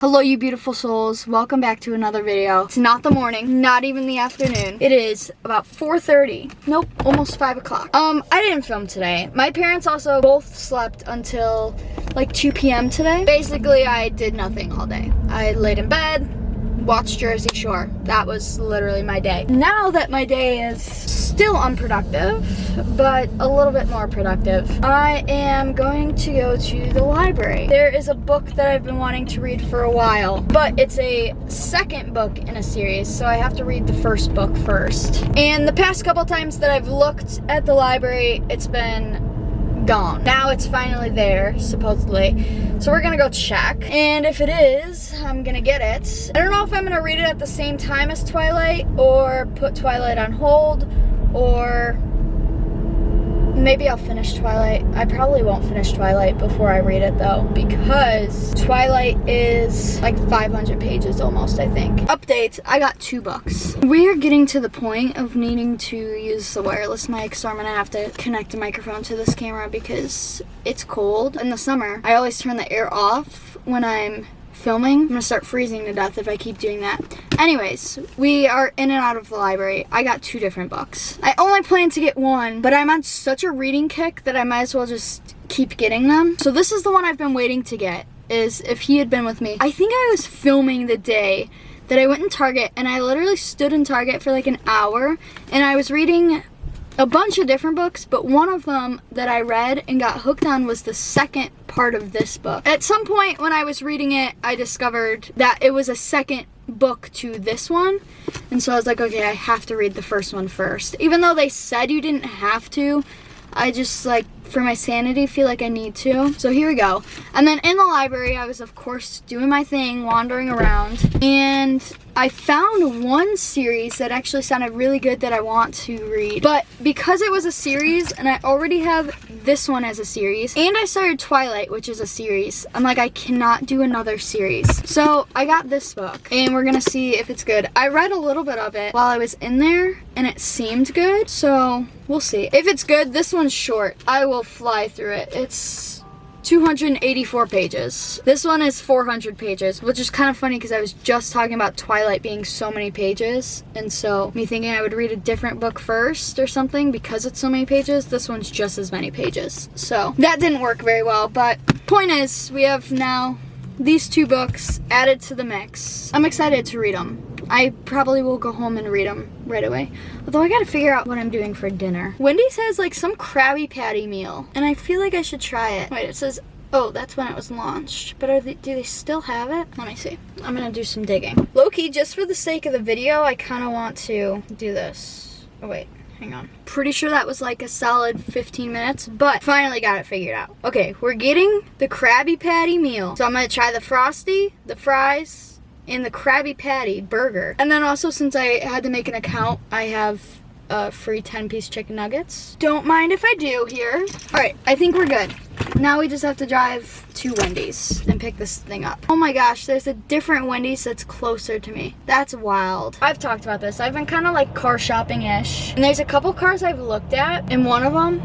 Hello you beautiful souls, welcome back to another video. It's not the morning, not even the afternoon. It is about 4:30. Nope, almost 5 o'clock. I didn't film today. My parents also both slept until like 2 p.m. today. Basically, I did nothing all day. I laid in bed, watched Jersey Shore. That was literally my day. Now that my day is still unproductive, but a little bit more productive, I am going to go to the library. There is a book that I've been wanting to read for a while, but it's a second book in a series, so I have to read the first book first. And the past couple times that I've looked at the library, it's been gone. Now it's finally there, supposedly. So we're gonna go check. And if it is, I'm gonna get it. I don't know if I'm gonna read it at the same time as Twilight or put Twilight on hold, or maybe I'll finish Twilight. I probably won't finish Twilight before I read it though, because Twilight is like 500 pages almost, I think. Update, I got 2 books. We are getting to the point of needing to use the wireless mic, so I'm gonna have to connect the microphone to this camera because it's cold. In the summer, I always turn the air off when I'm filming. I'm gonna start freezing to death if I keep doing that. Anyways, we are in and out of the library. I got 2 different books. I only plan to get 1, but I'm on such a reading kick that I might as well just keep getting them. So this is the one I've been waiting to get, is If He Had Been With Me. I think I was filming the day that I went in Target, and I literally stood in Target for like an hour, and I was reading a bunch of different books, but one of them that I read and got hooked on was the second part of this book. At some point when I was reading it, I discovered that it was a second book to this one, and so I was like, okay, I have to read the first one first. Even though they said you didn't have to, I just, like, for my sanity, feel like I need to. So here we go. And then in the library, I was, of course, doing my thing, wandering around, and I found one series that actually sounded really good that I want to read. But because it was a series, and I already have this one as a series, and I started Twilight, which is a series, I'm like, I cannot do another series. So I got this book, and we're gonna see if it's good. I read a little bit of it while I was in there, and it seemed good, so we'll see. If it's good, this one's short. I will fly through it. It's 284 pages. This one is 400 pages, which is kind of funny because I was just talking about Twilight being so many pages, and so me thinking I would read a different book first or something because it's so many pages, this one's just as many pages. So that didn't work very well, but point is, we have now these 2 books added to the mix. I'm excited to read them. I probably will go home and read them right away. Although I gotta figure out what I'm doing for dinner. Wendy's has like some Krabby Patty meal, and I feel like I should try it. Wait, it says, oh, that's when it was launched. But do they still have it? Let me see. I'm gonna do some digging. Low-key, just for the sake of the video, I kind of want to do this. Oh wait, hang on. Pretty sure that was like a solid 15 minutes, but finally got it figured out. Okay, we're getting the Krabby Patty meal. So I'm gonna try the Frosty, the fries, and the Krabby Patty burger. And then also, since I had to make an account, I have free 10-piece chicken nuggets. Don't mind if I do here. All right, I think we're good. Now we just have to drive to Wendy's and pick this thing up. Oh my gosh, there's a different Wendy's that's closer to me. That's wild. I've talked about this. I've been kind of like car shopping-ish. And there's a couple cars I've looked at, and one of them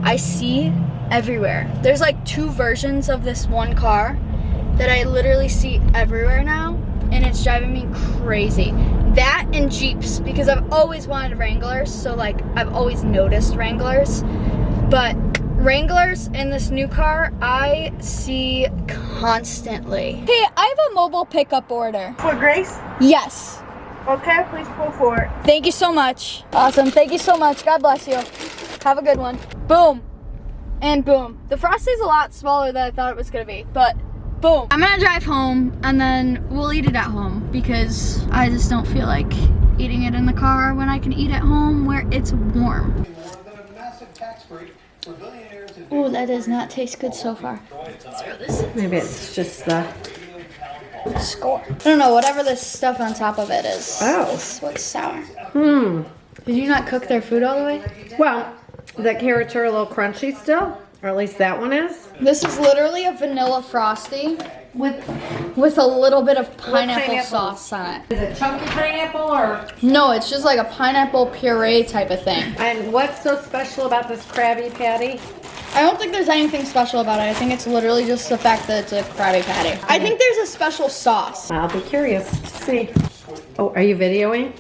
I see everywhere. There's like 2 versions of this one car that I literally see everywhere now, and it's driving me crazy. That and Jeeps, because I've always wanted Wranglers, so like I've always noticed Wranglers, but Wranglers in this new car I see constantly. Hey, I have a mobile pickup order. For Grace? Yes. Okay, please pull forward. Thank you so much. Awesome, thank you so much. God bless you. Have a good one. Boom. And boom. The Frosty's a lot smaller than I thought it was gonna be, but boom. I'm gonna drive home, and then we'll eat it at home because I just don't feel like eating it in the car when I can eat at home where it's warm. Oh, that does not taste good so far. Maybe it's just the score. I don't know, whatever this stuff on top of it is. Oh. This looks sour. Did you not cook their food all the way? Well, the carrots are a little crunchy still, or at least that one is. This is literally a vanilla Frosty with a little bit of pineapple sauce on it. Is it chunky pineapple or? No, it's just like a pineapple puree type of thing. And what's so special about this Krabby Patty? I don't think there's anything special about it. I think it's literally just the fact that it's a Krabby Patty. I think there's a special sauce. I'll be curious to see. Oh, are you videoing?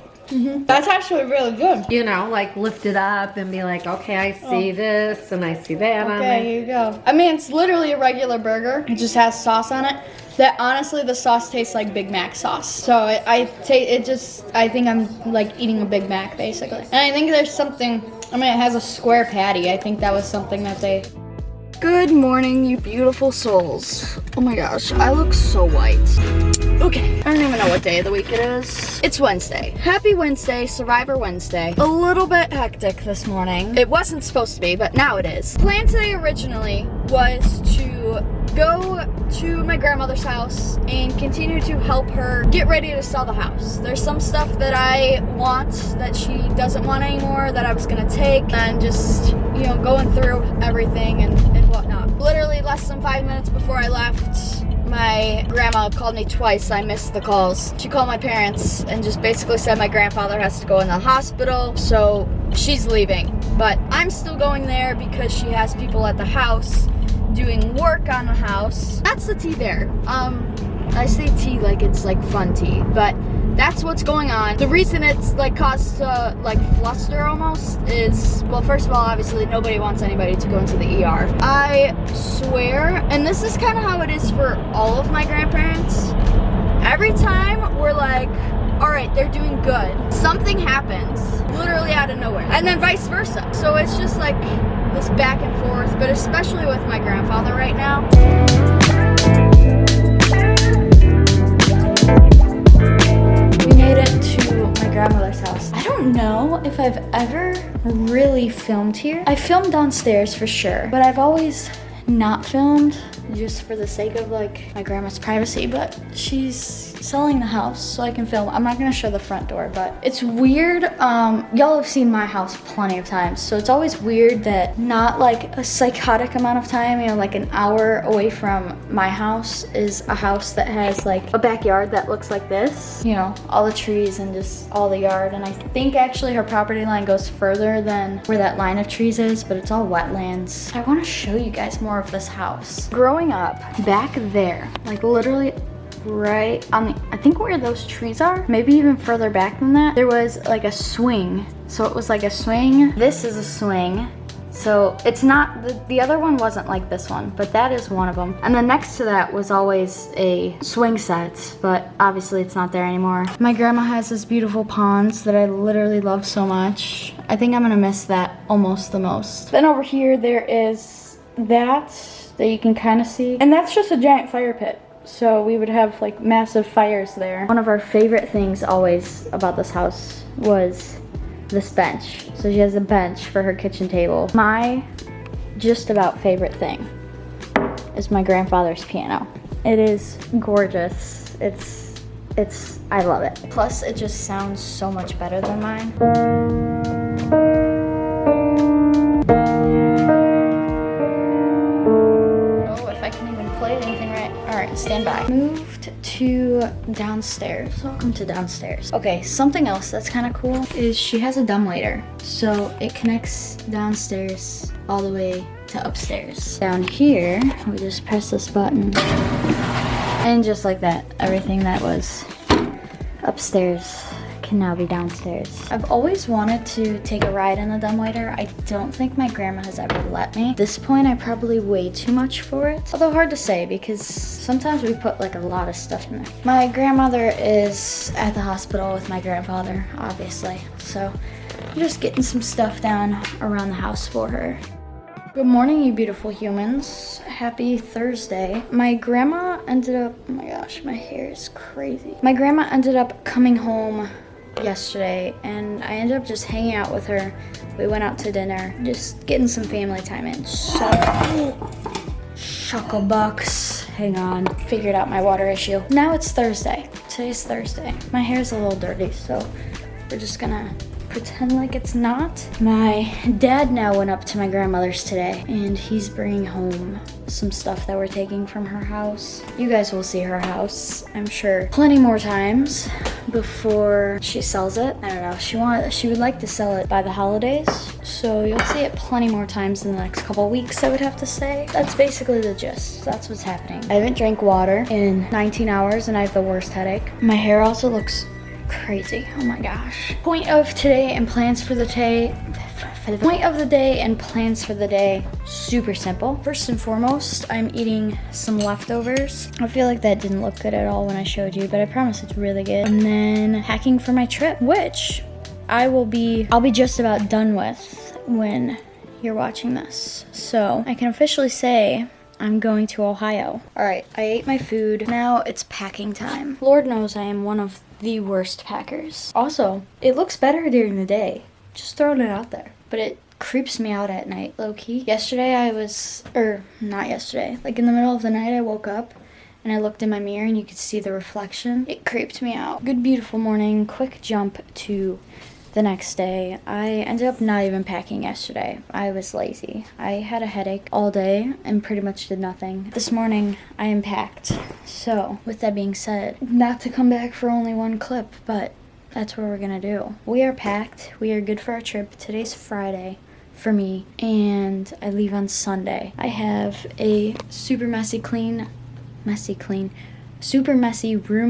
That's actually really good. You know, like lift it up and be like, okay, I see this and I see that on Okay, it. here you go. I mean, it's literally a regular burger. It just has sauce on it. That honestly, the sauce tastes like Big Mac sauce. So I think I'm like eating a Big Mac basically. And I think there's something, I mean, it has a square patty. I think that was something that they... Good morning, you beautiful souls. Oh my gosh, I look so white. Okay, I don't even know what day of the week it is. It's Wednesday. Happy Wednesday, Survivor Wednesday. A little bit hectic this morning. It wasn't supposed to be, but now it is. Plan today originally was to go to my grandmother's house and continue to help her get ready to sell the house. There's some stuff that I want that she doesn't want anymore that I was gonna take, and just, you know, going through everything and whatnot. Literally less than 5 minutes before I left, my grandma called me twice. I missed the calls. She called my parents and just basically said my grandfather has to go in the hospital, so she's leaving. But I'm still going there because she has people at the house doing work on the house. That's the tea there. I say tea like it's like fun tea, but that's what's going on. The reason it's like caused like fluster almost is, well, first of all, obviously nobody wants anybody to go into the ER. I swear, and this is kind of how it is for all of my grandparents. Every time we're like, all right, they're doing good, something happens literally out of nowhere, and then vice versa. So it's just like this back and forth, but especially with my grandfather right now. We made it to my grandmother's house. I don't know if I've ever really filmed here. I filmed downstairs for sure, but I've always not filmed just for the sake of like my grandma's privacy, but she's selling the house so I can film. I'm not gonna show the front door, but it's weird. Y'all have seen my house plenty of times, so it's always weird that not like a psychotic amount of time, you know, like an hour away from my house is a house that has like a backyard that looks like this, you know, all the trees and just all the yard. And I think actually her property line goes further than where that line of trees is, but it's all wetlands. I want to show you guys more of this house. Growing up back there, like literally right on the, I think where those trees are, maybe even further back than that, there was like a swing. So it was like a swing. This is a swing. So it's not, the other one wasn't like this one, but that is one of them. And then next to that was always a swing set, but obviously it's not there anymore. My grandma has this beautiful ponds that I literally love so much. I think I'm gonna miss that almost the most. Then over here there is that you can kind of see, and that's just a giant fire pit. So we would have like massive fires there. One of our favorite things always about this house was this bench. So she has a bench for her kitchen table. My just about favorite thing is my grandfather's piano. It is gorgeous. It's I love it. Plus it just sounds so much better than mine. Stand by. Moved to downstairs. Welcome to downstairs. Okay, something else that's kind of cool is she has a dumbwaiter. So it connects downstairs all the way to upstairs. Down here, we just press this button. And just like that, everything that was upstairs can now be downstairs. I've always wanted to take a ride in a dumbwaiter. I don't think my grandma has ever let me. At this point, I probably weigh too much for it. Although hard to say because sometimes we put like a lot of stuff in there. My grandmother is at the hospital with my grandfather, obviously. So I'm just getting some stuff down around the house for her. Good morning, you beautiful humans. Happy Thursday. My grandma ended up, oh my gosh, my hair is crazy. My grandma ended up coming home yesterday and I ended up just hanging out with her. We went out to dinner, just getting some family time in. So, shucklebucks. Hang on, figured out my water issue. Now it's Thursday. Today's Thursday. My hair's a little dirty, so we're just gonna pretend like it's not. My dad now went up to my grandmother's today, and he's bringing home some stuff that we're taking from her house. You guys will see her house, I'm sure, plenty more times before she sells it. I don't know, she would like to sell it by the holidays, so you'll see it plenty more times in the next couple weeks, I would have to say. That's basically the gist. That's what's happening. I haven't drank water in 19 hours and I have the worst headache. My hair also looks crazy. Oh my gosh. Point of today and plans for the day. Point of the day and plans for the day, super simple. First and foremost, I'm eating some leftovers. I feel like that didn't look good at all when I showed you, but I promise it's really good. And then packing for my trip, which I'll be just about done with when you're watching this. So I can officially say I'm going to Ohio. All right, I ate my food. Now it's packing time. Lord knows I am one of the worst packers. Also, it looks better during the day. Just throwing it out there. But it creeps me out at night, low-key. Yesterday not yesterday, like in the middle of the night I woke up and I looked in my mirror and you could see the reflection. It creeped me out. Good, beautiful morning, quick jump to the next day. I ended up not even packing yesterday. I was lazy. I had a headache all day and pretty much did nothing. This morning, I am packed. So, with that being said, not to come back for only one clip, but that's what we're gonna do. We are packed. We are good for our trip. Today's Friday for me, and I leave on Sunday. I have a super messy room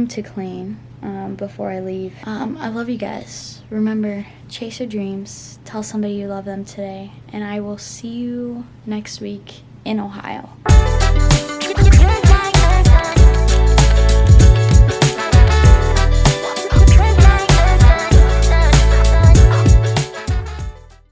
to clean before I leave. I love you guys. Remember, chase your dreams. Tell somebody you love them today, and I will see you next week in Ohio.